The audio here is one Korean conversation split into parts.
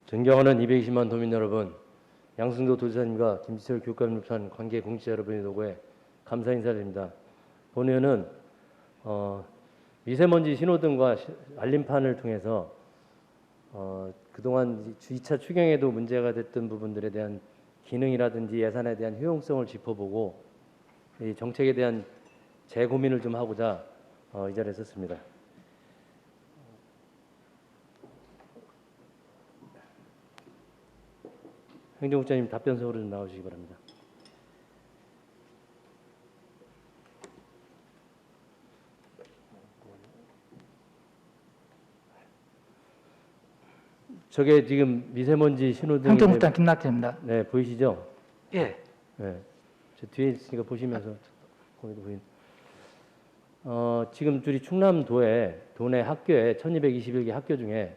존경하는 220만 도민 여러분, 양승도 도지사님과 김지철 교육감님 비롯한 관계 공직자 여러분의 도구에 감사 인사드립니다. 본회의는 미세먼지 신호등과 알림판을 통해서 그동안 2차 추경에도 문제가 됐던 부분들에 대한 기능이라든지 예산에 대한 효용성을 짚어보고 이 정책에 대한 재고민을 좀 하고자 이 자리에 섰습니다. 행정국장님 답변서로 좀 나오시기 바랍니다. 저게 지금 미세먼지 신호등. 행정국장 김낙재입니다. 네, 보이시죠? 예. 네, 저 뒤에 있으니까 보시면서 거기도 보인. 지금 우리 충남도에 도내 학교에 1221개 학교 중에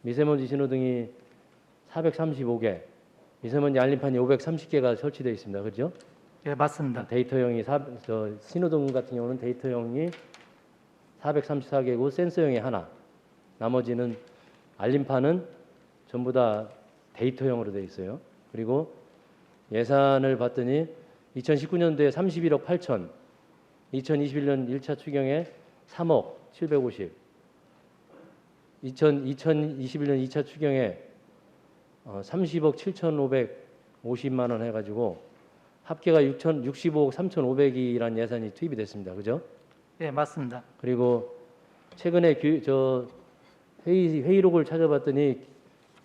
미세먼지 신호등이 435개, 미세먼지 알림판이 530개가 설치되어 있습니다. 그렇죠? 예, 맞습니다. 데이터형이 신호등 같은 경우는 데이터형이 434개고 센서형이 하나. 나머지는 알림판은 전부 다 데이터형으로 되어 있어요. 그리고 예산을 봤더니 2019년도에 31억 8천, 2021년 1차 추경에 3억 750, 2021년 2차 추경에 30억 7,550만 원 해가지고 합계가 65억 3,500이라는 예산이 투입이 됐습니다. 그죠? 예, 맞습니다. 그리고 최근에 회의록을 찾아봤더니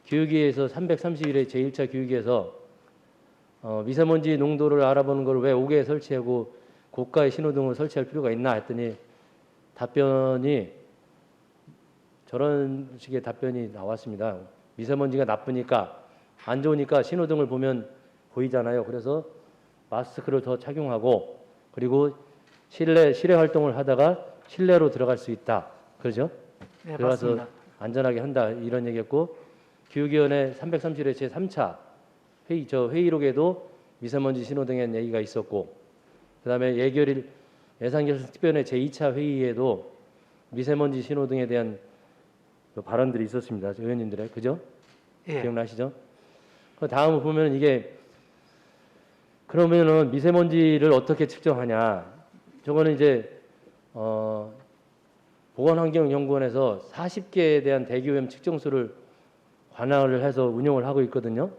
교육위에서 331회 제1차 교육위에서 미세먼지 농도를 알아보는 걸 왜 5개에 설치하고 고가의 신호등을 설치할 필요가 있나 했더니 답변이 저런 식의 답변이 나왔습니다. 미세먼지가 나쁘니까 안 좋으니까 신호등을 보면 보이잖아요. 그래서 마스크를 더 착용하고 그리고 실내 활동을 하다가 실내로 들어갈 수 있다. 그러죠? 네, 들어가서 맞습니다. 안전하게 한다. 이런 얘기였고 교육위원회 331회 제3차 회의록에도 미세먼지 신호등에 대한 얘기가 있었고 그다음에 예산결산특별회 제2차 회의에도 미세먼지 신호등에 대한 발언들이 있었습니다. 의원님들의. 그죠? 예. 기억나시죠? 그 다음을 보면 이게 그러면은 미세먼지를 어떻게 측정하냐? 저거는 이제 보건환경연구원에서 40개에 대한 대기오염 측정소를 관할을 해서 운영을 하고 있거든요.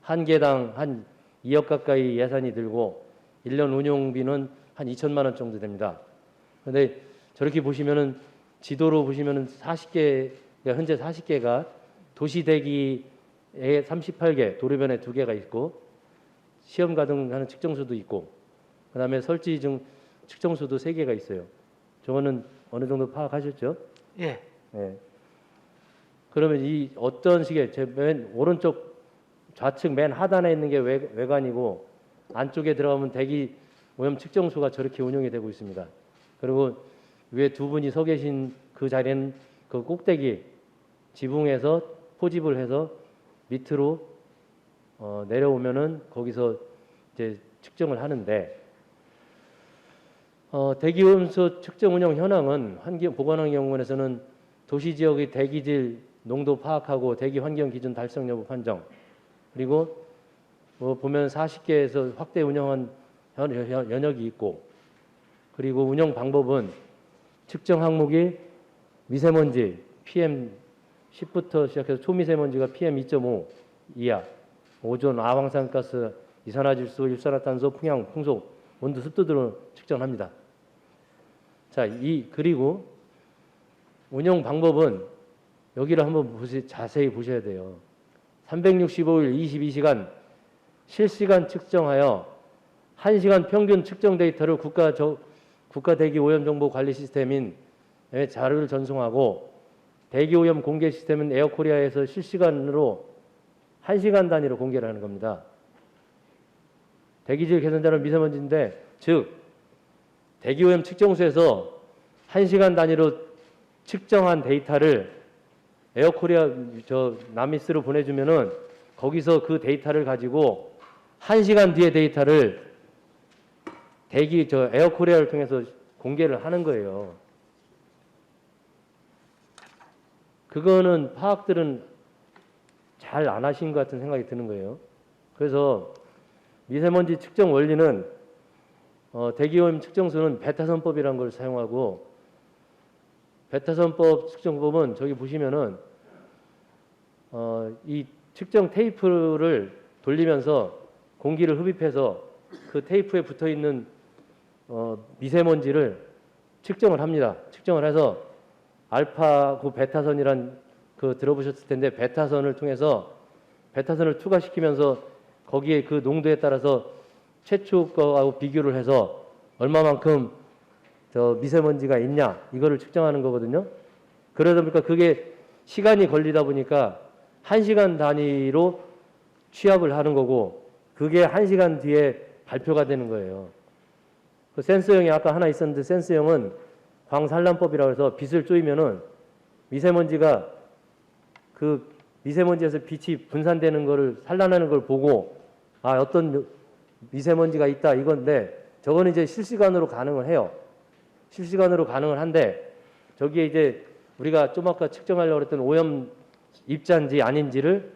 한 개당 한 2억 가까이 예산이 들고 1년 운영비는 한 2천만 원 정도 됩니다. 그런데 저렇게 보시면은 지도로 보시면은 40개, 현재 40개가 도시 대기에 38개, 도로변에 2개가 있고 시험 가동하는 측정소도 있고 그다음에 설치 중 측정소도 3개가 있어요. 저거는 어느 정도 파악하셨죠? 예. 네. 그러면 이 어떤 식의 제 맨 오른쪽 좌측 맨 하단에 있는 게 외관이고 안쪽에 들어가면 대기 오염 측정소가 저렇게 운영이 되고 있습니다. 그리고 위에 두 분이 서 계신 그 자리는 그 꼭대기 지붕에서 포집을 해서 밑으로 내려오면은 거기서 이제 측정을 하는데 대기오염수 측정 운영 현황은 보건환경연구원에서는 도시 지역의 대기질 농도 파악하고 대기 환경 기준 달성 여부 판정 그리고 보면 40개에서 확대 운영한 연역이 있고 그리고 운영 방법은 측정 항목이 미세먼지 PM 10부터 시작해서 초미세먼지가 PM 2.5 이하, 오존, 아황산가스, 이산화질소, 일산화탄소, 풍속, 온도, 습도 등을 측정합니다. 자, 그리고 운영 방법은 여기를 한번 자세히 보셔야 돼요. 365일 22시간 실시간 측정하여 1시간 평균 측정 데이터를 국가 대기 오염 정보 관리 시스템인 자료를 전송하고 대기 오염 공개 시스템은 에어코리아에서 실시간으로 1시간 단위로 공개를 하는 겁니다. 대기질 개선자는 미세먼지인데 즉 대기 오염 측정소에서 1시간 단위로 측정한 데이터를 에어코리아 나미스로 보내주면은 거기서 그 데이터를 가지고 1시간 뒤에 데이터를 에어코리아를 통해서 공개를 하는 거예요. 그거는 파악들은 잘 안 하신 것 같은 생각이 드는 거예요. 그래서 미세먼지 측정 원리는 대기오염 측정수는 베타선법이라는 걸 사용하고, 베타선법 측정법은 저기 보시면은 이 측정 테이프를 돌리면서 공기를 흡입해서 그 테이프에 붙어 있는 미세먼지를 측정을 합니다. 측정을 해서 알파고 베타선이란 그 들어보셨을 텐데, 베타선을 통해서 베타선을 투과시키면서 거기에 그 농도에 따라서 최초 거하고 비교를 해서 얼마만큼 저 미세먼지가 있냐 이거를 측정하는 거거든요. 그러다 보니까 그게 시간이 걸리다 보니까 1시간 단위로 취합을 하는 거고, 그게 1시간 뒤에 발표가 되는 거예요. 그 센서형이 아까 하나 있었는데, 센서형은 광산란법이라고 해서 빛을 쬐면은 미세먼지가 그 미세먼지에서 빛이 분산되는 거를 산란하는 걸 보고, 아, 어떤 미세먼지가 있다 이건데, 저거는 이제 실시간으로 가능을 해요. 실시간으로 가능을 한데, 저기에 이제 우리가 좀 아까 측정하려고 했던 오염 입자인지 아닌지를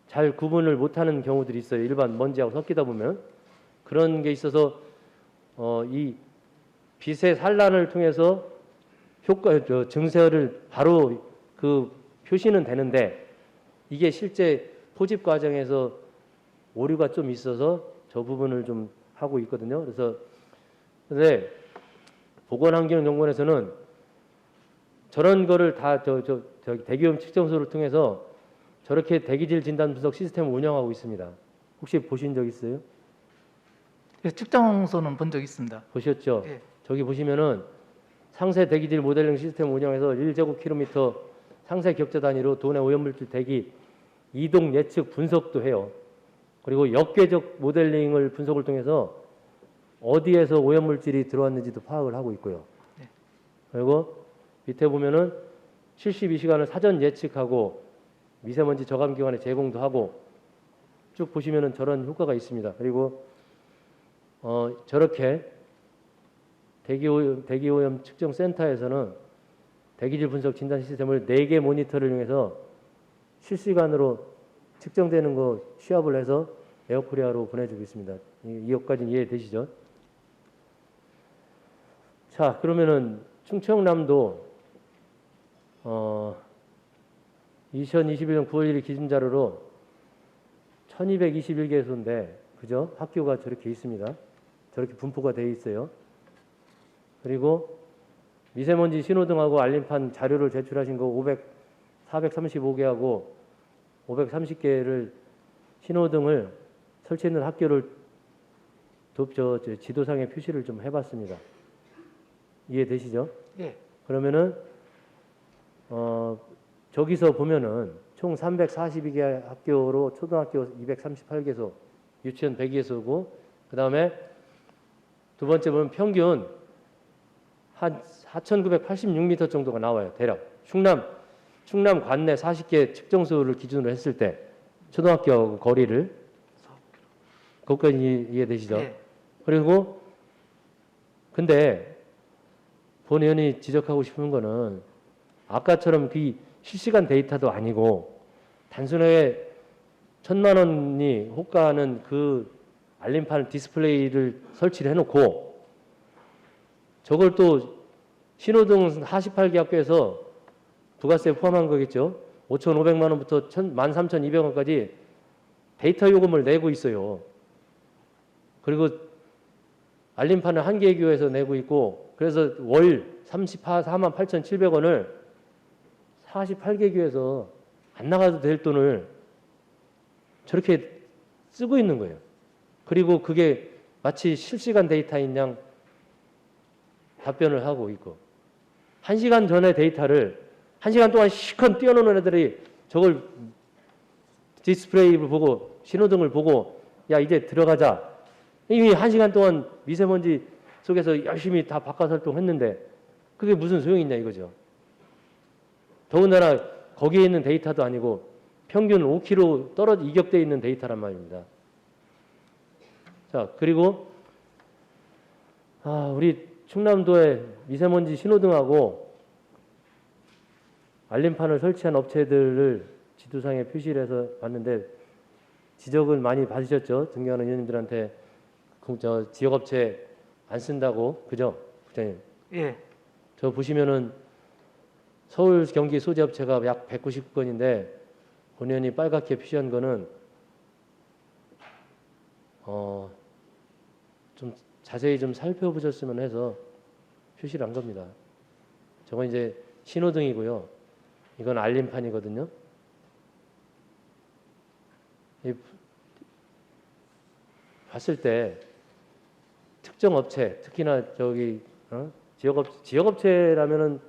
잘 구분을 못하는 경우들이 있어요. 일반 먼지하고 섞이다 보면. 그런 게 있어서 이 빛의 산란을 통해서 증세를 바로 그 표시는 되는데, 이게 실제 포집 과정에서 오류가 좀 있어서 저 부분을 좀 하고 있거든요. 근데 보건환경연구원에서는 저런 거를 다 대기오염 측정소를 통해서 저렇게 대기질 진단 분석 시스템을 운영하고 있습니다. 혹시 보신 적 있어요? 예, 측정소는 본 적 있습니다. 보셨죠? 예. 저기 보시면은 상세 대기질 모델링 시스템을 운영해서 1제곱킬로미터 상세 격자 단위로 도내 오염물질 대기 이동 예측 분석도 해요. 그리고 역궤적 모델링을 분석을 통해서 어디에서 오염물질이 들어왔는지도 파악을 하고 있고요. 네. 그리고 밑에 보면은 72시간을 사전 예측하고 미세먼지 저감 기관에 제공도 하고, 쭉 보시면은 저런 효과가 있습니다. 그리고 저렇게 대기오염 측정 센터에서는 대기질 분석 진단 시스템을 4개 모니터를 이용해서 실시간으로 측정되는 거 취합을 해서 에어코리아로 보내주고 있습니다. 이것까지는 이해되시죠? 자, 그러면은 충청남도 2021년 9월 1일 기준 자료로 1221개소인데, 그죠? 학교가 저렇게 있습니다. 저렇게 분포가 되어 있어요. 그리고 미세먼지 신호등하고 알림판 자료를 제출하신 거 435개하고 530개를 신호등을 설치했는 학교를 지도상에 표시를 좀 해봤습니다. 이해되시죠? 예. 그러면은 저기서 보면은 총 342개 학교로 초등학교 238개소, 유치원 100개소고, 그 다음에 두 번째 보면 평균 한 4,986m 정도가 나와요. 대략 충남 관내 40개 측정소를 기준으로 했을 때 초등학교 거리를, 그것까지 이해되시죠? 예. 그리고 근데 본 의원이 지적하고 싶은 거는 아까처럼 그 실시간 데이터도 아니고 단순하게 1,000만 원이 호가하는 그 알림판 디스플레이를 설치를 해놓고, 저걸 또 신호등 48개 학교에서 부가세 포함한 거겠죠. 5,500만 원부터 13,200원까지 데이터 요금을 내고 있어요. 그리고 알림판을 한 개 교에서 내고 있고, 그래서 월 34만 8,700원을 48개 교에서 안 나가도 될 돈을 저렇게 쓰고 있는 거예요. 그리고 그게 마치 실시간 데이터인 양 답변을 하고 있고, 1시간 전에 데이터를 1시간 동안 시컨 띄워놓는 애들이 저걸 디스플레이를 보고 신호등을 보고, 야 이제 들어가자. 이미 1시간 동안 미세먼지 속에서 열심히 다 바깥 활동했는데 그게 무슨 소용이 있냐 이거죠. 더군다나 거기에 있는 데이터도 아니고 평균 5km 떨어져 이격되어 있는 데이터란 말입니다. 자, 그리고 우리 충남도의 미세먼지 신호등하고 알림판을 설치한 업체들을 지도상에 표시를 해서 봤는데 지적을 많이 받으셨죠? 존경하는 의원님들한테 저 지역업체 안 쓴다고 그죠, 부장님? 예, 저 보시면은 서울 경기 소재업체가 약 190건인데 본의원이 빨갛게 표시한 거는 좀 자세히 좀 살펴보셨으면 해서 표시를 한 겁니다. 저건 이제 신호등이고요. 이건 알림판이거든요. 봤을 때 특정 업체, 특히나 저기 지역업체라면은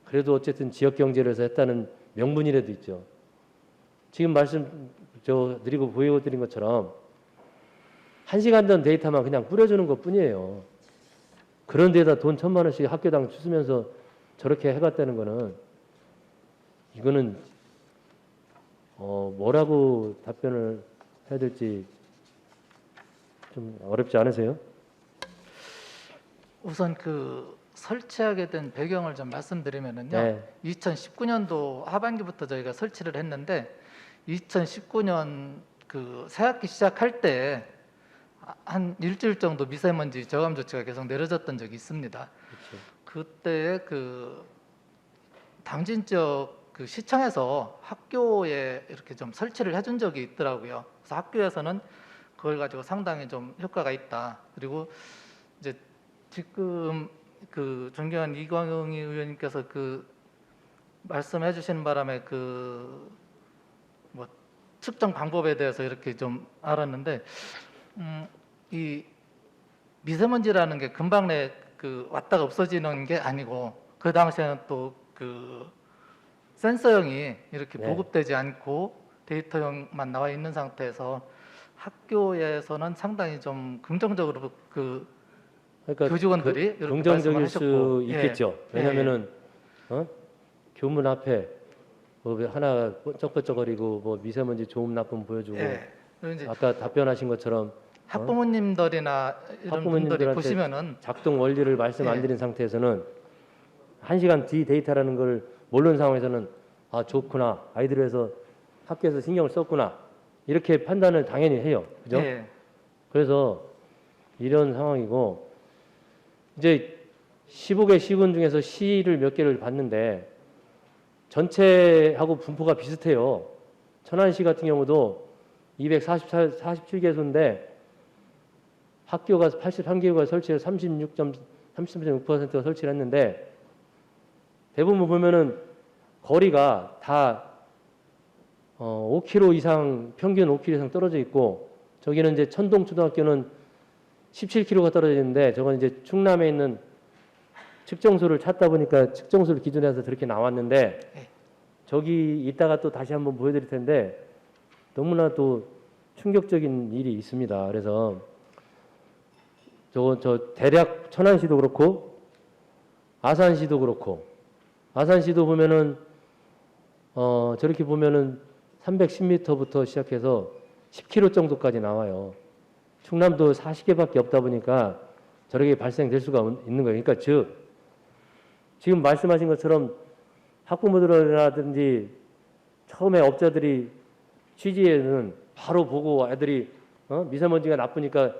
그래도 어쨌든 지역 경제를 해서 했다는 명분이라도 있죠. 지금 말씀 드리고 보여드린 것처럼 1시간 전 데이터만 그냥 뿌려주는 것뿐이에요. 그런 데다 돈 1,000만 원씩 학교당 주면서 저렇게 해갔다는 거는 이거는 뭐라고 답변을 해야 될지 좀 어렵지 않으세요? 우선 그 설치하게 된 배경을 좀 말씀드리면은요. 네. 2019년도 하반기부터 저희가 설치를 했는데 2019년 그 새학기 시작할 때 한 일주일 정도 미세먼지 저감 조치가 계속 내려졌던 적이 있습니다. 그렇죠. 그때 그 당진 지역 그 시청에서 학교에 이렇게 좀 설치를 해준 적이 있더라고요. 그래서 학교에서는 그걸 가지고 상당히 좀 효과가 있다. 그리고 이제 지금 그 존경한 이광희 의원님께서 그 말씀해 주시는 바람에 그 뭐 측정 방법에 대해서 이렇게 좀 알았는데 이 미세먼지라는 게 금방 내 그 왔다가 없어지는 게 아니고 그 당시에는 또 그 센서형이 이렇게 네. 보급되지 않고 데이터형만 나와 있는 상태에서 학교에서는 상당히 좀 긍정적으로 그 그러니까 교직원들이 이렇게 긍정적일 말씀을 수 하셨고, 있겠죠. 예, 왜냐면은 교문 앞에 뭐 하나 번쩍번쩍거리고 뭐 미세먼지 좋음 나쁨 보여주고 그리고 이제 아까 답변하신 것처럼 학부모님들이나 이런 분들이 학부모님들한테 보시면은 작동 원리를 말씀 안 예. 드린 상태에서는 1시간 뒤 데이터라는 걸 모르는 상황에서는 아 좋구나, 아이들을 해서 학교에서 신경을 썼구나, 이렇게 판단을 당연히 해요. 그죠? 예, 그래서 이런 상황이고, 이제 15개 시군 중에서 시를 몇 개를 봤는데 전체하고 분포가 비슷해요. 천안시 같은 경우도 247개소인데 학교가 83개가 설치해서 33.6%가 설치를 했는데 대부분 보면은 거리가 다 5km 이상, 평균 5km 이상 떨어져 있고, 저기는 이제 천동초등학교는 17km가 떨어져 있는데 저건 이제 충남에 있는 측정소를 찾다 보니까 측정소를 기준으로 해서 저렇게 나왔는데, 저기 이따가 또 다시 한번 보여드릴 텐데 너무나 또 충격적인 일이 있습니다. 그래서 저 대략 천안시도 그렇고 아산시도 그렇고, 아산시도 보면은 저렇게 보면은 310m부터 시작해서 10km 정도까지 나와요. 충남도 40개밖에 없다 보니까 저렇게 발생될 수가 있는 거예요. 그러니까 즉 지금 말씀하신 것처럼 학부모들이라든지 처음에 업자들이 취지에는 바로 보고 애들이 미세먼지가 나쁘니까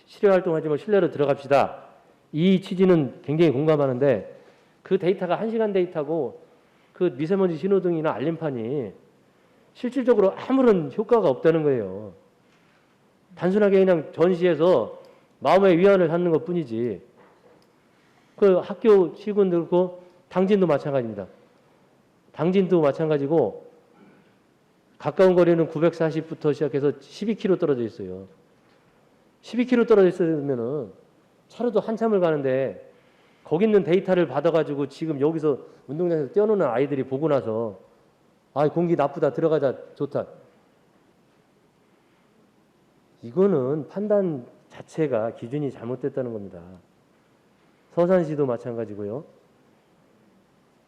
실외 활동하지 말고 실내로 들어갑시다, 이 취지는 굉장히 공감하는데, 그 데이터가 1시간 데이터고 그 미세먼지 신호등이나 알림판이 실질적으로 아무런 효과가 없다는 거예요. 단순하게 그냥 전시해서 마음의 위안을 갖는 것 뿐이지. 그 학교 시군도 그렇고 당진도 마찬가지입니다. 당진도 마찬가지고 가까운 거리는 940부터 시작해서 12km 떨어져 있어요. 12km 떨어져 있으면은 차로도 한참을 가는데 거기 있는 데이터를 받아가지고 지금 여기서 운동장에서 뛰어노는 아이들이 보고 나서 아 공기 나쁘다 들어가자 좋다, 이거는 판단 자체가 기준이 잘못됐다는 겁니다. 서산시도 마찬가지고요.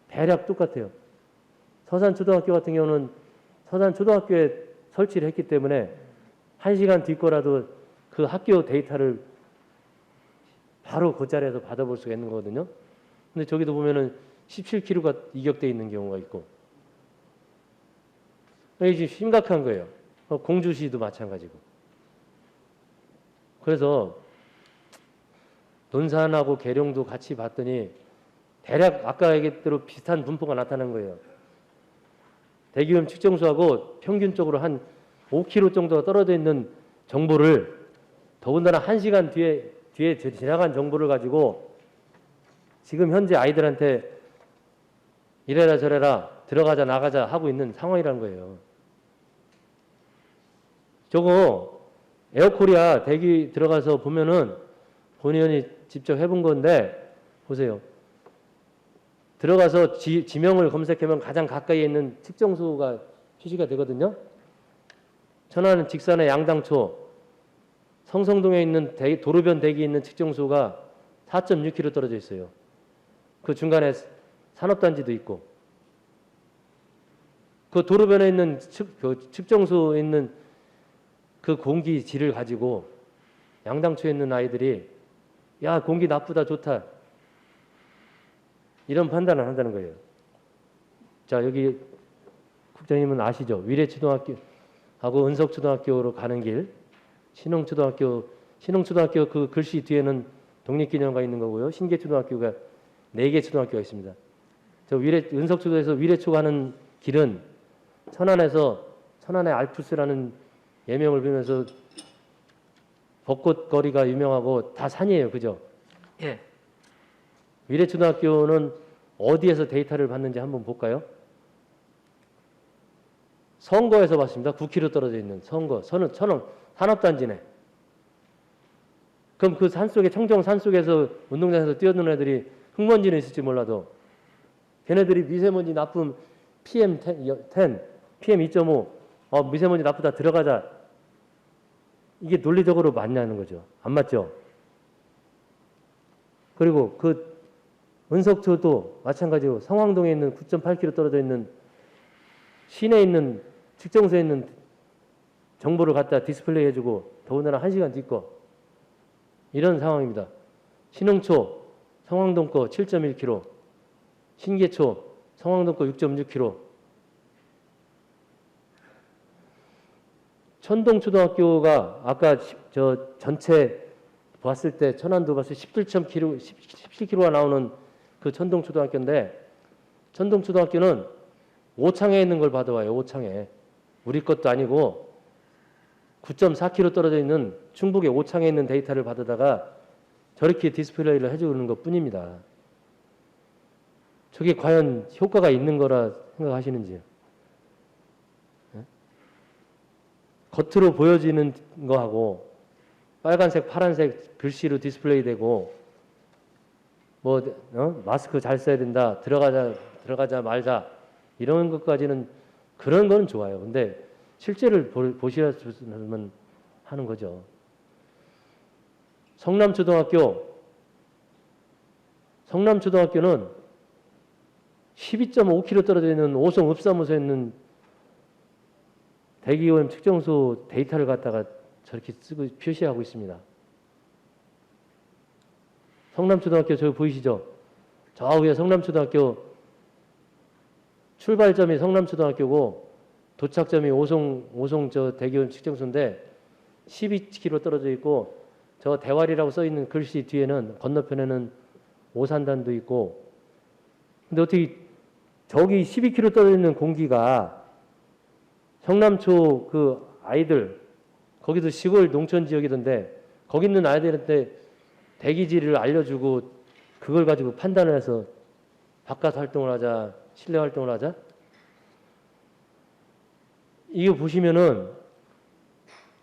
대략 똑같아요. 서산초등학교 같은 경우는 서산초등학교에 설치를 했기 때문에 1시간 뒤 거라도 그 학교 데이터를 바로 그 자리에서 받아볼 수가 있는 거거든요. 근데 저기도 보면은 17km가 이격돼 있는 경우가 있고, 이게 지금 심각한 거예요. 공주시도 마찬가지고. 그래서 논산하고 계룡도 같이 봤더니 대략 아까 얘기했대로 비슷한 분포가 나타난 거예요. 대기오염 측정소하고 평균적으로 한 5km 정도가 떨어져 있는 정보를 더군다나 1시간 뒤에 지나간 정보를 가지고 지금 현재 아이들한테 이래라 저래라 들어가자 나가자 하고 있는 상황이라는 거예요. 저거 에어코리아 대기 들어가서 보면은 본의원이 직접 해본 건데 보세요. 들어가서 지명을 검색하면 가장 가까이에 있는 측정소가 표시가 되거든요. 천안 직산의 양당초, 성성동에 있는 도로변 대기에 있는 측정소가 4.6km 떨어져 있어요. 그 중간에 산업단지도 있고 그 도로변에 있는 측정소에 있는 그 공기 질을 가지고 양당초에 있는 아이들이 야 공기 나쁘다 좋다 이런 판단을 한다는 거예요. 자 여기 국장님은 아시죠? 위례초등학교하고 은석초등학교로 가는 길 신흥초등학교 그 글씨 뒤에는 독립기념관 있는 거고요. 신계초등학교가 4개 초등학교가 있습니다. 저 은석초도에서 위례초 가는 길은 천안의 알프스라는 예명을 빌면서 벚꽃 거리가 유명하고 다 산이에요. 그죠? 예. 위례초등학교는 어디에서 데이터를 받는지 한번 볼까요? 성거에서 봤습니다. 9km 떨어져 있는 성거. 천원 산업단지네. 그럼 그 산속에 청정 산속에서 운동장에서 뛰어노는 애들이 흙먼지는 있을지 몰라도 걔네들이 미세먼지 나쁨 PM10, PM2.5 미세먼지 나쁘다 들어가자. 이게 논리적으로 맞냐는 거죠. 안 맞죠? 그리고 그 은석초도 마찬가지로 성황동에 있는 9.8km 떨어져 있는 시내에 있는 측정소에 있는 정보를 갖다 디스플레이 해주고 더군다나 1시간 뒤거 이런 상황입니다. 신흥초 성황동 거 7.1km, 신계초 성황동 거 6.6km, 천동초등학교가 아까 저 전체 봤을 때 천안도 봤을 때 17km가 나오는 그 천동초등학교인데 천동초등학교는 오창에 있는 걸 받아와요. 오창에. 우리 것도 아니고 9.4km 떨어져 있는 충북의 오창에 있는 데이터를 받아다가 저렇게 디스플레이를 해주는 것 뿐입니다. 저게 과연 효과가 있는 거라 생각하시는지요? 겉으로 보여지는 거하고 빨간색, 파란색 글씨로 디스플레이 되고 마스크 잘 써야 된다. 들어가자 말자. 이런 것까지는 그런 거는 좋아요. 근데 실제를 보시면 하는 거죠. 성남초등학교는 12.5km 떨어져 있는 오송 읍사무소에 있는 대기오염 측정소 데이터를 갖다가 저렇게 쓰고 표시하고 있습니다. 성남초등학교 저기 보이시죠? 저 위에 성남초등학교 출발점이 성남초등학교고 도착점이 오송 저 대기오염 측정소인데 12km 떨어져 있고 저 대활이라고 써 있는 글씨 뒤에는 건너편에는 오산단도 있고 근데 어떻게 저기 12km 떨어져 있는 공기가 성남초 그 아이들 거기도 시골 농촌 지역이던데 거기 있는 아이들한테 대기질을 알려주고 그걸 가지고 판단을 해서 바깥 활동을 하자 실내 활동을 하자 이거 보시면은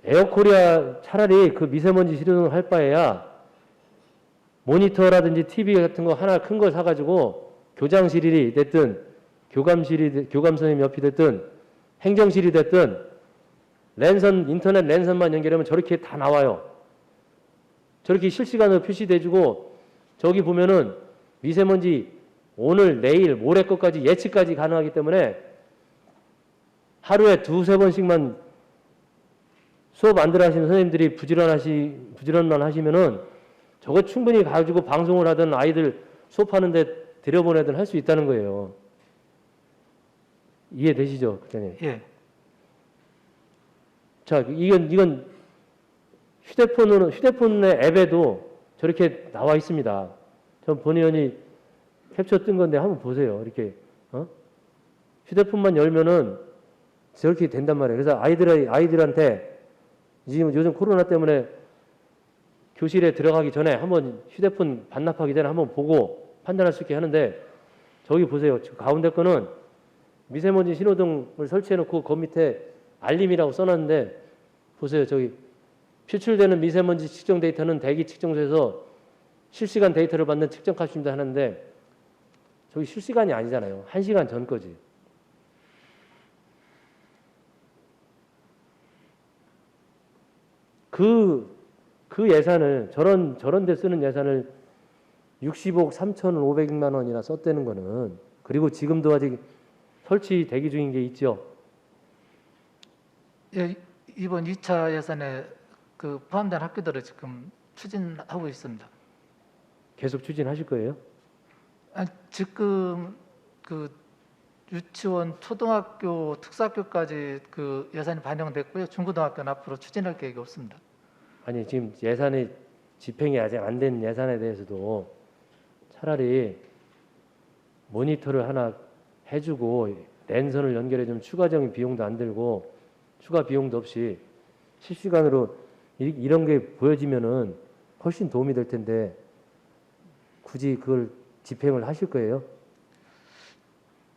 에어코리아 차라리 그 미세먼지 실험을 할 바에야 모니터라든지 TV 같은 거 하나 큰 거 사가지고 교장실이 됐든 교감 선생님 옆이 됐든 행정실이 됐든 인터넷 랜선만 연결하면 저렇게 다 나와요. 저렇게 실시간으로 표시돼주고 저기 보면은 미세먼지 오늘 내일 모레 것까지 예측까지 가능하기 때문에 하루에 2-3번씩만 수업 안 들어 하시는 선생님들이 부지런만 하시면은 저거 충분히 가지고 방송을 하든 아이들 수업하는데 들여보내든 할 수 있다는 거예요. 이해되시죠, 국장님? 예. 자, 이건 휴대폰의 앱에도 저렇게 나와 있습니다. 전 본 의원이 캡처 뜬 건데 한번 보세요. 이렇게 휴대폰만 열면은 저렇게 된단 말이에요. 그래서 아이들한테 지금 요즘 코로나 때문에 교실에 들어가기 전에 한번 휴대폰 반납하기 전에 한번 보고 판단할 수 있게 하는데 저기 보세요. 가운데 거는 미세먼지 신호등을 설치해놓고 그 밑에 알림이라고 써놨는데 보세요. 저기 표출되는 미세먼지 측정 데이터는 대기 측정소에서 실시간 데이터를 받는 측정 값입니다 하는데 저기 실시간이 아니잖아요. 1시간 전 거지. 그 예산을 저런 데 쓰는 예산을 60억 3,500만 원이나 썼다는 거는 그리고 지금도 아직 설치 대기 중인 게 있죠. 예, 이번 2차 예산에 그 포함된 학교들을 지금 추진하고 있습니다. 계속 추진하실 거예요? 지금 그 유치원, 초등학교, 특수학교까지 그 예산이 반영됐고요. 중고등학교는 앞으로 추진할 계획이 없습니다. 아니 지금 예산이 집행이 아직 안 된 예산에 대해서도 차라리 모니터를 하나 해주고 랜선을 연결해주면 추가적인 비용도 안 들고 추가 비용도 없이 실시간으로 이런 게 보여지면은 훨씬 도움이 될 텐데 굳이 그걸 집행을 하실 거예요?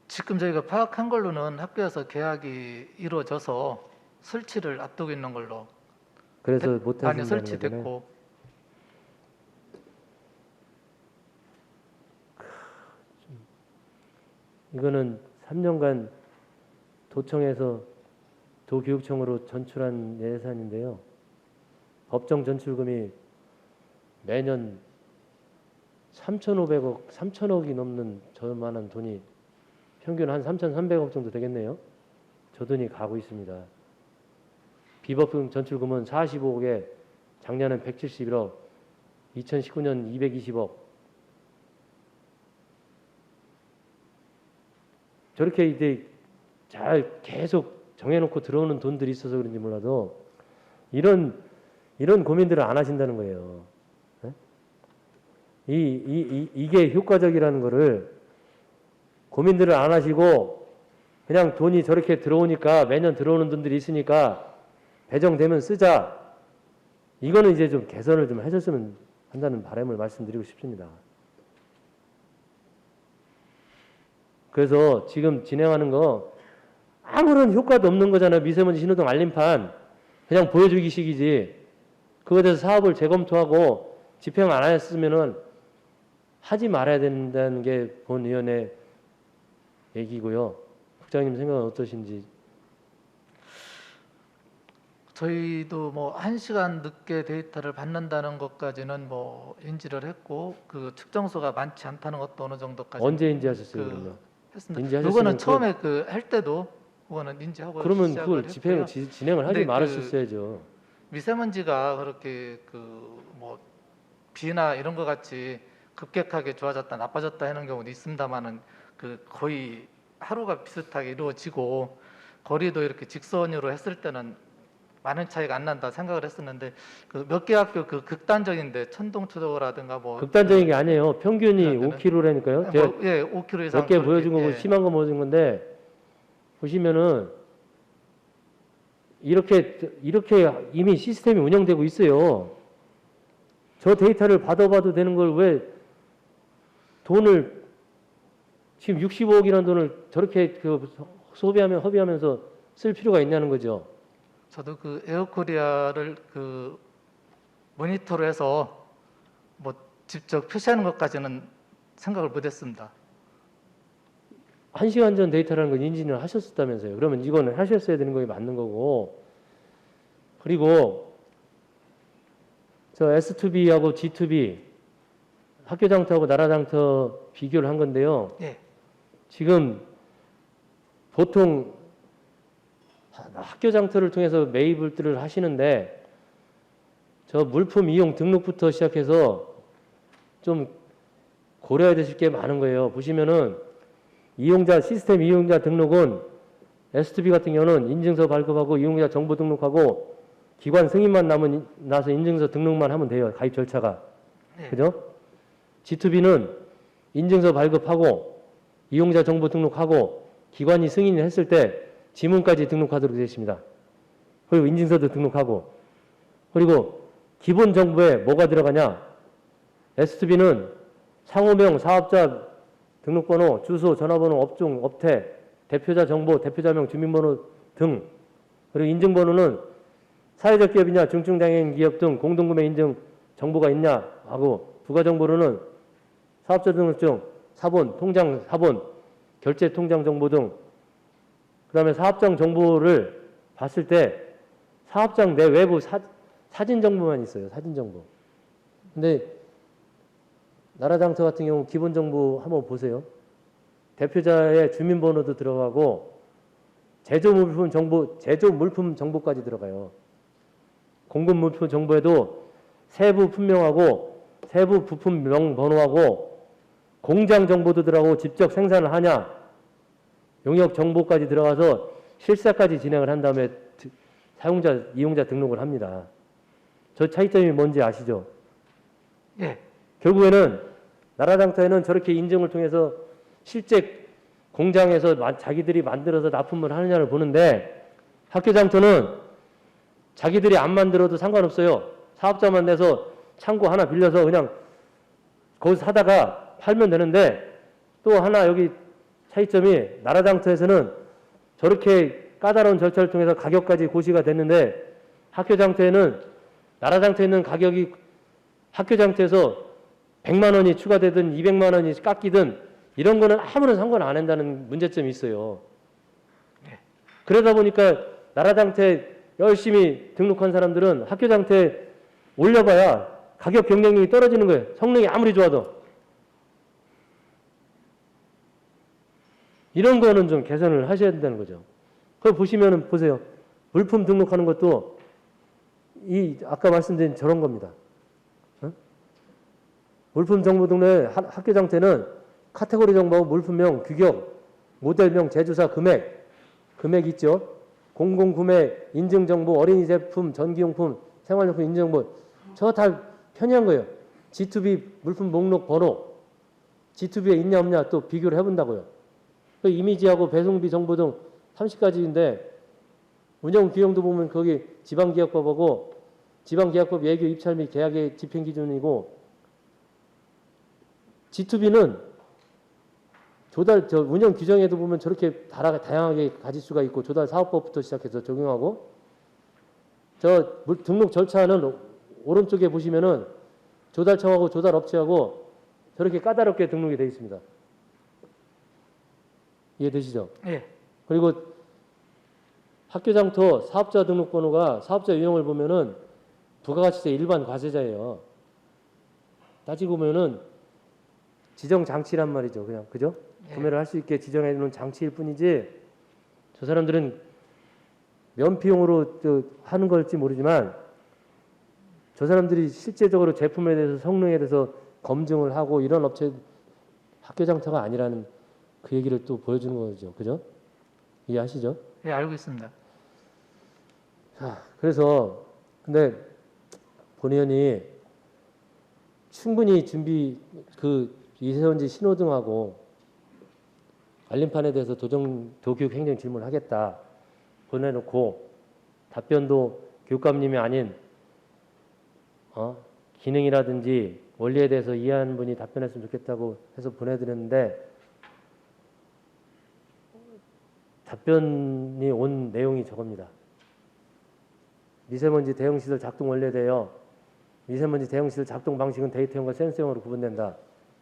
지금 저희가 파악한 걸로는 학교에서 계약이 이루어져서 설치를 앞두고 있는 걸로 그래서 못 많이 하신다는 거잖아요. 설치됐고 이거는 3년간 도청에서 도교육청으로 전출한 예산인데요. 법정 전출금이 매년 3,500억, 3,000억이 넘는 저만한 돈이 평균 한 3,300억 정도 되겠네요. 저 돈이 가고 있습니다. 비법정 전출금은 45억에 작년엔 171억, 2019년 220억. 저렇게 이제 잘 계속 정해놓고 들어오는 돈들이 있어서 그런지 몰라도 이런 고민들을 안 하신다는 거예요. 네? 이게 효과적이라는 거를 고민들을 안 하시고 그냥 돈이 저렇게 들어오니까 매년 들어오는 돈들이 있으니까 배정되면 쓰자. 이거는 이제 좀 개선을 좀 해줬으면 한다는 바람을 말씀드리고 싶습니다. 그래서 지금 진행하는 거 아무런 효과도 없는 거잖아요. 미세먼지 신호등 알림판 그냥 보여주기식이지. 그거에 대해서 사업을 재검토하고 집행 안 했으면은 하지 말아야 된다는 게 본 의원의 얘기고요. 국장님 생각은 어떠신지? 저희도 뭐 1시간 늦게 데이터를 받는다는 것까지는 뭐 인지를 했고 그 측정소가 많지 않다는 것도 어느 정도까지 언제 인지하셨어요, 그러면? 했습니다. 인지하셨으면 그거는 처음에 그 할 때도 그거는 인지하고 그러면 시작을 그걸 집행을 했고요. 진행을 하지 근데 말았었어야죠. 미세먼지가 그렇게 그 뭐 비나 이런 것 같이 급격하게 좋아졌다 나빠졌다 하는 경우도 있습니다만은 그 거의 하루가 비슷하게 이루어지고 거리도 이렇게 직선으로 했을 때는 많은 차이가 안 난다 생각을 했었는데 그 몇 개 학교 그 극단적인데 천동초등학교라든가 뭐 극단적인 게 아니에요. 평균이 그러면은- 5km라니까요. 제가 뭐, 예, 5km 이상 몇 개 그렇게, 보여준 거고 예. 심한 거 보여준 건데 보시면은 이렇게 이미 시스템이 운영되고 있어요. 저 데이터를 받아봐도 되는 걸 왜 돈을 지금 65억이라는 돈을 저렇게 허비하면서 쓸 필요가 있냐는 거죠. 저도 그 에어코리아를 그 모니터로 해서 뭐 직접 표시하는 것까지는 생각을 못했습니다. 1시간 전 데이터라는 걸 인지를 하셨었다면서요. 그러면 이거는 하셨어야 되는 거에 맞는 거고. 그리고 저 S2B하고 G2B 학교 장터하고 나라 장터 비교를 한 건데요. 예, 지금 보통 학교 장터를 통해서 매입을 하시는데 저 물품 이용 등록부터 시작해서 좀 고려해야 되실 게 많은 거예요. 보시면은 시스템 이용자 등록은 S2B 같은 경우는 인증서 발급하고 이용자 정보 등록하고 기관 승인만 나서 인증서 등록만 하면 돼요. 가입 절차가. 네. 그죠? G2B는 인증서 발급하고 이용자 정보 등록하고 기관이 승인을 했을 때 지문까지 등록하도록 되어 있습니다. 그리고 인증서도 등록하고 그리고 기본 정보에 뭐가 들어가냐? S2B는 상호명, 사업자 등록번호, 주소, 전화번호, 업종, 업태, 대표자 정보, 대표자명, 주민번호 등 그리고 인증번호는 사회적 기업이냐, 중증장애인 기업 등 공동구매 인증 정보가 있냐 하고 부가정보로는 사업자 등록증, 사본, 통장 사본, 결제 통장 정보 등 그다음에 사업장 정보를 봤을 때 사업장 내 외부 사진 정보만 있어요. 사진 정보. 근데 나라장터 같은 경우 기본 정보 한번 보세요. 대표자의 주민번호도 들어가고 제조 물품 정보까지 들어가요. 공급 물품 정보에도 세부 품명하고 세부 부품명 번호하고 공장 정보도 들어가고 직접 생산을 하냐 용역 정보까지 들어가서 실사까지 진행을 한 다음에 사용자, 이용자 등록을 합니다. 저 차이점이 뭔지 아시죠? 예. 결국에는 나라장터에는 저렇게 인증을 통해서 실제 공장에서 자기들이 만들어서 납품을 하느냐를 보는데 학교장터는 자기들이 안 만들어도 상관없어요. 사업자만 내서 창고 하나 빌려서 그냥 거기서 사다가 팔면 되는데 또 하나 여기 차이점이 나라장터에서는 저렇게 까다로운 절차를 통해서 가격까지 고시가 됐는데 학교장터에는 나라장터에 있는 가격이 학교장터에서 100만 원이 추가되든 200만 원이 깎이든 이런 거는 아무런 상관 안 한다는 문제점이 있어요. 그러다 보니까 나라장터에 열심히 등록한 사람들은 학교장터에 올려봐야 가격 경쟁력이 떨어지는 거예요. 성능이 아무리 좋아도. 이런 거는 좀 개선을 하셔야 된다는 거죠. 그걸 보시면은 보세요. 물품 등록하는 것도 아까 말씀드린 저런 겁니다. 물품 정보 등록에 학교장터는 카테고리 정보하고 물품명, 규격, 모델명, 제조사, 금액 있죠. 공공구매, 인증정보, 어린이 제품, 전기용품, 생활용품 인증정보 저거 다 편의한 거예요. G2B 물품 목록 번호 G2B에 있냐 없냐 또 비교를 해본다고요. 그 이미지하고 배송비 정보 등 30가지인데 운영 규정도 보면 거기 지방계약법하고 지방계약법 예규 입찰 및 계약의 집행기준이고 G2B는 운영 규정에도 보면 저렇게 다양하게 가질 수가 있고 조달 사업법부터 시작해서 적용하고 등록 절차는 오른쪽에 보시면은 조달청하고 조달업체하고 저렇게 까다롭게 등록이 되어 있습니다. 이해되시죠? 예. 그리고 학교장터 사업자 등록번호가 사업자 유형을 보면은 부가가치세 일반 과세자예요. 따지고 보면은 지정 장치란 말이죠. 그냥 그죠? 예. 구매를 할 수 있게 지정해 놓은 장치일 뿐이지 저 사람들은 면피용으로 하는 걸지 모르지만 저 사람들이 실제적으로 제품에 대해서 성능에 대해서 검증을 하고 이런 업체 학교장터가 아니라는 그 얘기를 또 보여주는 거죠. 그죠? 이해하시죠? 예, 알고 있습니다. 자, 그래서 근데 본 의원이 충분히 이세원지 신호등하고 알림판에 대해서 도교육 행정 질문을 하겠다 보내놓고 답변도 교육감님이 아닌 기능이라든지 원리에 대해서 이해하는 분이 답변했으면 좋겠다고 해서 보내드렸는데 답변이 온 내용이 저겁니다. 미세먼지 대응시설 작동 원리에 대하여 미세먼지 대응시설 작동 방식은 데이터형과 센서형으로 구분된다.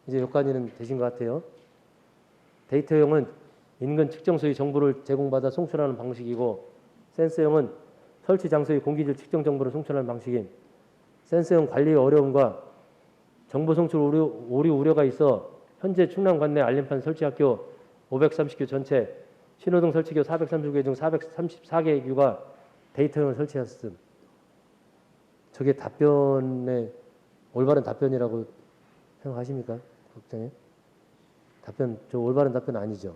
이제 여기까지는 되신 것 같아요. 데이터형은 인근 측정소의 정보를 제공받아 송출하는 방식이고 센서형은 설치 장소의 공기질 측정 정보를 송출하는 방식인 센서형 관리의 어려움과 정보 송출 오류 우려가 있어 현재 충남 관내 알림판 설치 학교 530교 전체 신호등 설치교 430개 중 434개 교가 데이터형을 설치했음. 저게 올바른 답변이라고 생각하십니까? 국장님? 올바른 답변 아니죠.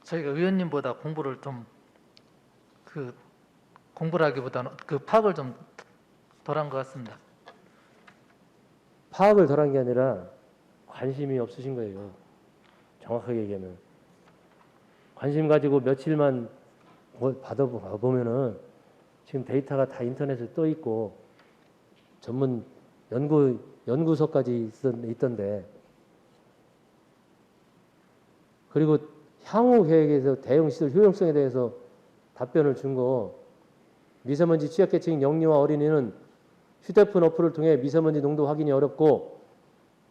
저희가 의원님보다 공부를 좀 공부를 하기보다는 파악을 좀 덜한 것 같습니다. 파악을 덜한 게 아니라 관심이 없으신 거예요. 정확하게 얘기하면. 관심 가지고 며칠만 받아보면은 지금 데이터가 다 인터넷에 떠 있고 전문 연구소까지 있던데, 그리고 향후 계획에서 대응 시설 효용성에 대해서 답변을 준 거, 미세먼지 취약계층 영유아 어린이는 휴대폰 어플을 통해 미세먼지 농도 확인이 어렵고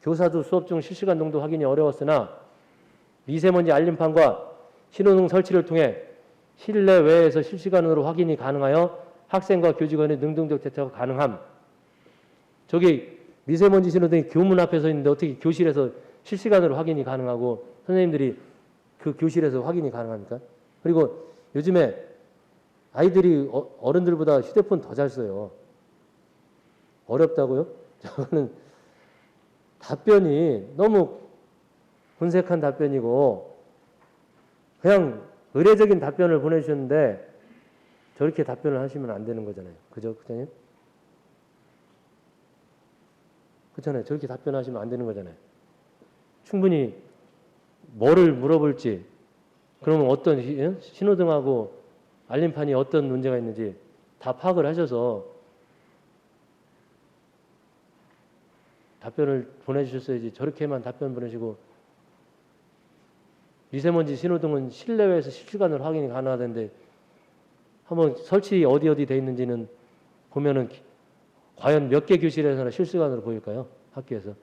교사도 수업 중 실시간 농도 확인이 어려웠으나 미세먼지 알림판과 신호등 설치를 통해 실내외에서 실시간으로 확인이 가능하여 학생과 교직원의 능동적 대처가 가능함. 저기 미세먼지 신호등이 교문 앞에 서 있는데 어떻게 교실에서 실시간으로 확인이 가능하고 선생님들이 그 교실에서 확인이 가능합니까? 그리고 요즘에 아이들이 어른들보다 휴대폰 더 잘 써요. 어렵다고요? 저는 답변이 너무 혼색한 답변이고 그냥 의례적인 답변을 보내주셨는데 저렇게 답변을 하시면 안 되는 거잖아요. 그죠, 국장님? 그렇잖아요. 저렇게 답변하시면 안 되는 거잖아요. 충분히 뭐를 물어볼지, 그러면 어떤 신호등하고 알림판이 어떤 문제가 있는지 다 파악을 하셔서 답변을 보내주셨어야지. 저렇게만 답변 보내시고, 미세먼지 신호등은 실내외에서 실시간으로 확인이 가능하던데 한번 설치 어디 돼 있는지는 보면은 과연 몇 개 교실에서나 실시간으로 보일까요? 학교에서.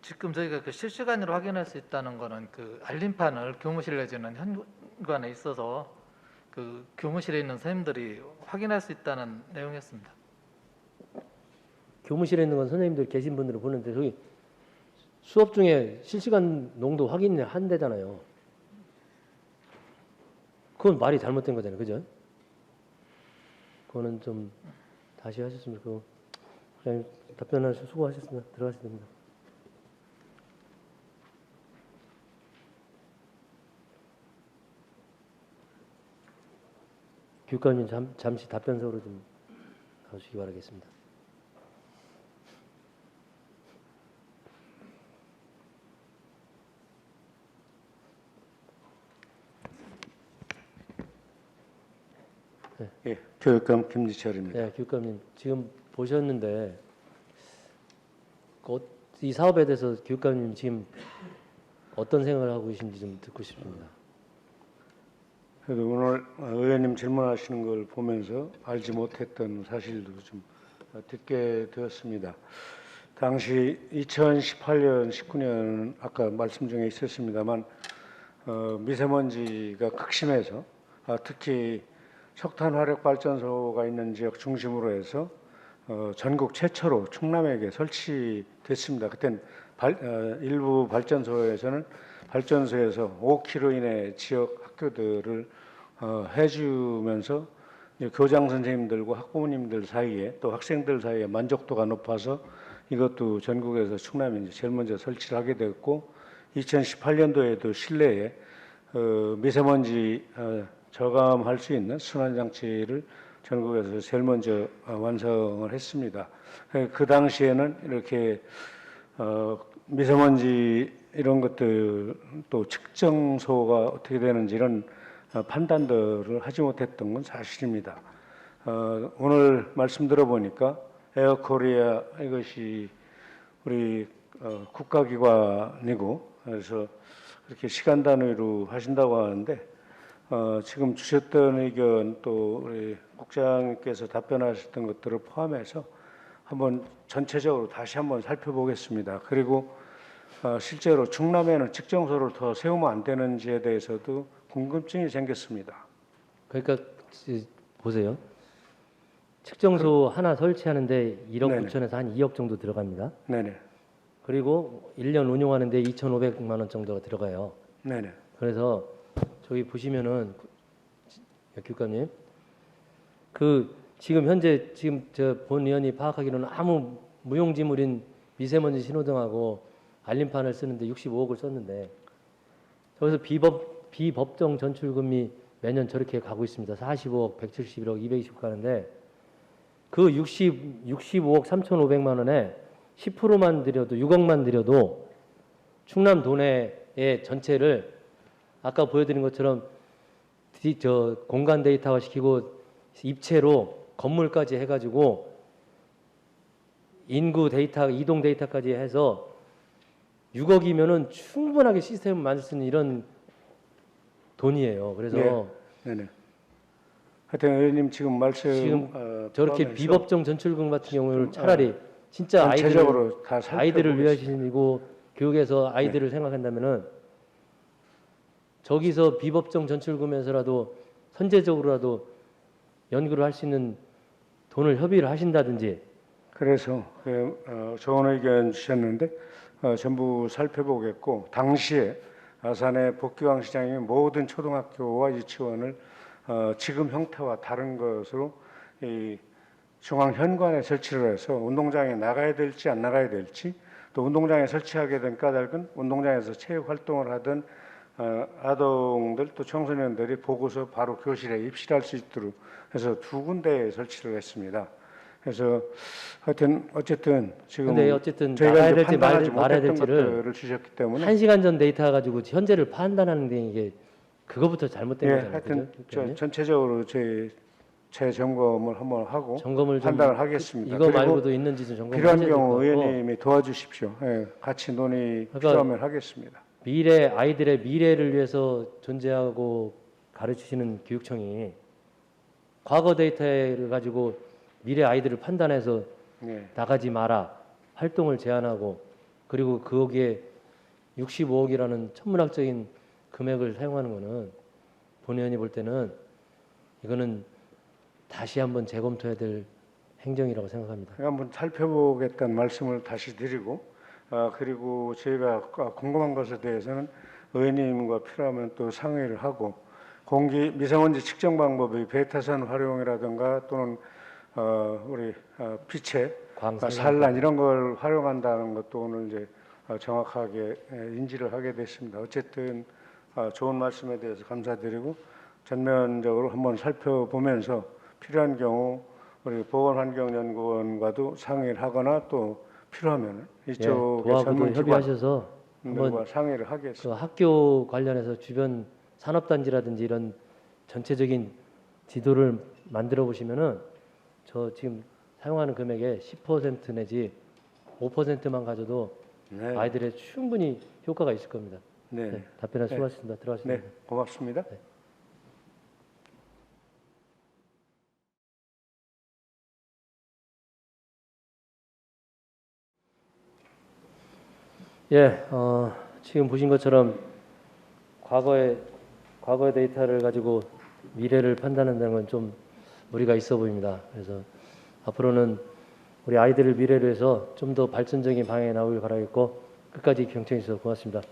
지금 저희가 실시간으로 확인할 수 있다는 거는 알림판을 교무실 내지는 현관에 있어서 교무실에 있는 선생님들이 확인할 수 있다는 내용이었습니다. 교무실에 있는 건 선생님들 계신 분들을 보는데 저기 수업 중에 실시간 농도 확인을 한대잖아요. 그건 말이 잘못된 거잖아요. 그죠? 그거는 좀 다시 하셨으면 좋겠고, 그냥 답변하셔서 수고하셨습니다. 들어가셔도 됩니다. 교육감님 잠시 답변서로 좀 가주시기 바라겠습니다. 예, 교육감 김지철입니다. 네, 교육감님 지금 보셨는데 이 사업에 대해서 교육감님 지금 어떤 생각을 하고 계신지 좀 듣고 싶습니다. 그래도 오늘 의원님 질문하시는 걸 보면서 알지 못했던 사실도 좀 듣게 되었습니다. 당시 2018년, 19년 아까 말씀 중에 있었습니다만 미세먼지가 극심해서 특히 석탄 화력 발전소가 있는 지역 중심으로 해서 전국 최초로 충남에게 설치됐습니다. 그땐 일부 발전소에서 5km 이내 지역 학교들을 해주면서 교장 선생님들과 학부모님들 사이에 또 학생들 사이에 만족도가 높아서 이것도 전국에서 충남에 이제 제일 먼저 설치를 하게 됐고, 2018년도에도 실내에 미세먼지 저감할 수 있는 순환장치를 전국에서 제일 먼저 완성을 했습니다. 그 당시에는 이렇게 미세먼지 이런 것들 또 측정소가 어떻게 되는지 이런 판단들을 하지 못했던 건 사실입니다. 오늘 말씀 들어보니까 에어코리아 이것이 우리 국가기관이고 그래서 그렇게 시간 단위로 하신다고 하는데 지금 주셨던 의견 또 우리 국장님께서 답변하셨던 것들을 포함해서 한번 전체적으로 다시 한번 살펴보겠습니다. 그리고 실제로 충남에는 측정소를 더 세우면 안 되는지에 대해서도 궁금증이 생겼습니다. 그러니까 보세요. 측정소 하나 설치하는데 1억 네네. 9천에서 한 2억 정도 들어갑니다. 네네. 그리고 1년 운용하는데 2,500만 원 정도가 들어가요. 네네. 그래서 저기 보시면은 교육감님 지금 현재 저 본 의원이 파악하기로는 아무 무용지물인 미세먼지 신호등하고 알림판을 쓰는데 65억을 썼는데 저기서 비법정 전출금이 매년 저렇게 가고 있습니다. 45억, 171억, 220억 가는데 그 65억 3,500만 원에 10%만 들여도 6억만 들여도 충남 도내의 전체를 아까 보여드린 것처럼 공간 데이터화 시키고 입체로 건물까지 해가지고 인구 데이터, 이동 데이터까지 해서 6억이면은 충분하게 시스템을 만들 수 있는 이런 돈이에요. 그래서 네네. 하여튼 의원님 지금 말씀 저렇게 포함해서 비법정 전출금 같은 경우는 차라리 진짜 전체적으로 다 아이들을 살펴보겠습니다. 위하시고 교육에서 아이들을 생각한다면은 저기서 비법정 전출금에서라도 선제적으로라도 연구를 할 수 있는 돈을 협의를 하신다든지. 그래서 좋은 의견 주셨는데 전부 살펴보겠고 당시에 아산의 복귀왕 시장의 모든 초등학교와 유치원을 지금 형태와 다른 것으로 이 중앙 현관에 설치를 해서 운동장에 나가야 될지 안 나가야 될지 또 운동장에 설치하게 된 까닭은 운동장에서 체육 활동을 하던 아동들 또 청소년들이 보고서 바로 교실에 입실할 수 있도록 해서 두 군데에 설치를 했습니다. 그래서 하여튼 어쨌든 지금 근데 어쨌든 저희가 나가야 이제 될지 판단하지 말아야 못했던 될지를 것들을 주셨기 때문에 1시간 전 데이터 가지고 현재를 판단하는 게 이게 그거부터 잘못된 예, 거잖아요. 하여튼 그죠? 전체적으로 재점검을 한번 하고 점검을 좀 판단을 하겠습니다. 이거 그리고 말고도 있는지 좀 점검을 필요한 하셔야 될 것 경우 같고 의원님이 도와주십시오. 예, 같이 논의 그러니까 필요하면 하겠습니다. 아이들의 미래를 위해서 존재하고 가르치시는 교육청이 과거 데이터를 가지고 미래 아이들을 판단해서 예, 나가지 마라 활동을 제한하고 그리고 거기에 65억이라는 천문학적인 금액을 사용하는 거는 본 의원이 볼 때는 이거는 다시 한번 재검토해야 될 행정이라고 생각합니다. 한번 살펴보겠다는 말씀을 다시 드리고 그리고 저희가 궁금한 것에 대해서는 의원님과 필요하면 또 상의를 하고 공기 미세먼지 측정 방법의 베타산 활용이라든가 또는 우리 피체 산란 이런 걸 활용한다는 것도 오늘 이제 정확하게 인지를 하게 됐습니다. 어쨌든 좋은 말씀에 대해서 감사드리고 전면적으로 한번 살펴보면서 필요한 경우 우리 보건환경연구원과도 상의를 하거나 또 필요하면 이쪽의 도하고도 전문기관과 협의하셔서 한번 상의를 하겠습니다. 그 학교 관련해서 주변 산업단지라든지 이런 전체적인 지도를 만들어 보시면은 저 지금 사용하는 금액의 10% 내지 5%만 가져도 네, 아이들의 충분히 효과가 있을 겁니다. 네, 네, 답변에 네. 수고하셨습니다. 들어가시면 네, 고맙습니다. 네. 예, 지금 보신 것처럼 과거의 데이터를 가지고 미래를 판단한다는 건 좀 무리가 있어 보입니다. 그래서 앞으로는 우리 아이들을 미래를 위해서 좀 더 발전적인 방향에 나오길 바라겠고 끝까지 경청해 주셔서 고맙습니다.